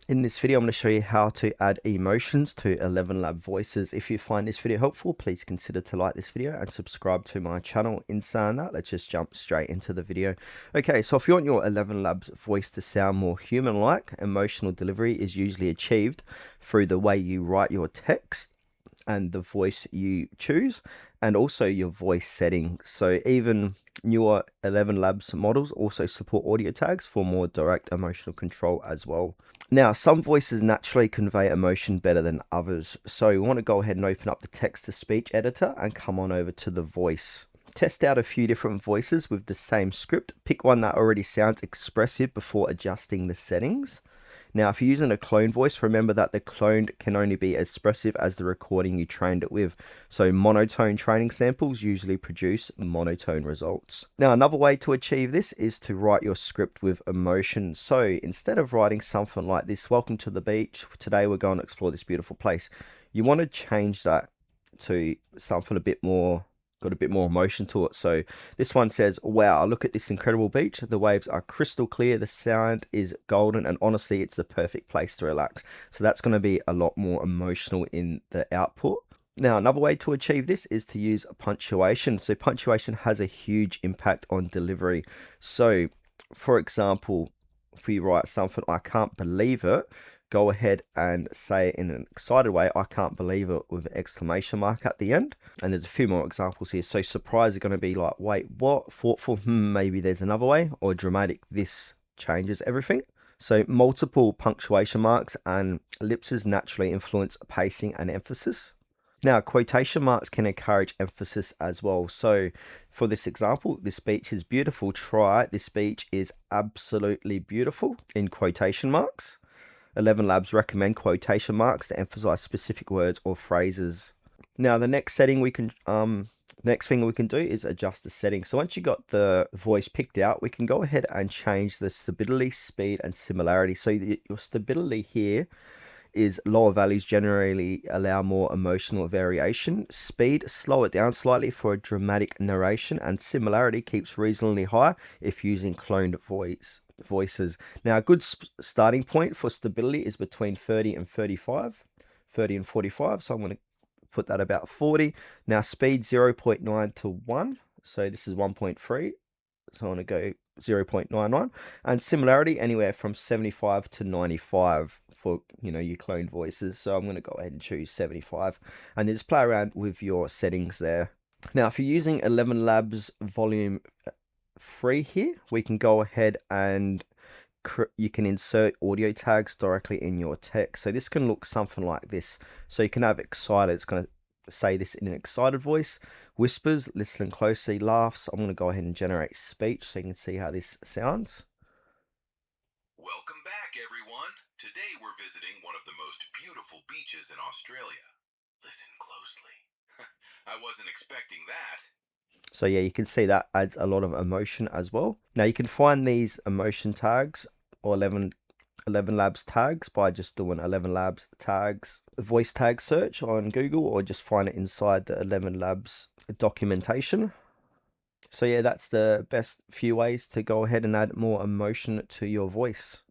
In this video, I'm going to show you how to add emotions to ElevenLabs voices. If you find this video helpful, please consider to like this video and subscribe to my channel. In saying that, let's just jump straight into the video. Okay, so if you want your ElevenLabs voice to sound more human-like, emotional delivery is usually achieved through the way you write your text and the voice you choose, and also your voice settings. So even newer ElevenLabs models also support audio tags for more direct emotional control as well. Now, some voices naturally convey emotion better than others. So you want to go ahead and open up the text-to-speech editor and come on over to the voice. Test out a few different voices with the same script. Pick one that already sounds expressive before adjusting the settings. Now, if you're using a clone voice, remember that the cloned can only be as expressive as the recording you trained it with. So monotone training samples usually produce monotone results. Now, another way to achieve this is to write your script with emotion. So instead of writing something like this, "Welcome to the beach. Today we're going to explore this beautiful place," you want to change that to something a bit more, got a bit more emotion to it. So this one says, "Wow, look at this incredible beach. The waves are crystal clear. The sound is golden. And honestly, it's the perfect place to relax." So that's going to be a lot more emotional in the output. Now, another way to achieve this is to use punctuation. So punctuation has a huge impact on delivery. So for example, if you write something, "I can't believe it," go ahead and say it in an excited way, "I can't believe it," with an exclamation mark at the end. And there's a few more examples here. So surprise are going to be like, "Wait, what?" Thoughtful, maybe there's another way." Or dramatic, "This changes everything." So multiple punctuation marks and ellipses naturally influence pacing and emphasis. Now, quotation marks can encourage emphasis as well. So for this example, "This beach is beautiful. Try, this beach is absolutely beautiful," in quotation marks. ElevenLabs recommend quotation marks to emphasize specific words or phrases. Now, the next thing we can do is adjust the settings. So once you got the voice picked out, we can go ahead and change the stability, speed, and similarity. So your stability here is lower values generally allow more emotional variation. Speed, slow it down slightly for a dramatic narration, and similarity keeps reasonably high if using cloned voices. Now, a good starting point for stability is between 30 and 35, 30 and 45. So I'm going to put that about 40. Now, speed 0.9 to 1. So this is 1.3. So I want to go 0.99, and similarity anywhere from 75 to 95 for your cloned voices. So I'm going to go ahead and choose 75, and then just play around with your settings there. Now, if you're using ElevenLabs volume 3 here, we can go ahead and you can insert audio tags directly in your text. So this can look something like this. So you can have excited, it's going to say this in an excited voice. Whispers, listen closely. Laughs, I'm going to go ahead and generate speech so you can see how this sounds. "Welcome back, everyone. Today we're visiting one of the most beautiful beaches in Australia. Listen closely." I wasn't expecting that. So yeah, you can see that adds a lot of emotion as well. Now you can find these emotion tags or ElevenLabs tags by just doing ElevenLabs tags voice tag search on Google, or just find it inside the ElevenLabs documentation. So yeah, that's the best few ways to go ahead and add more emotion to your voice.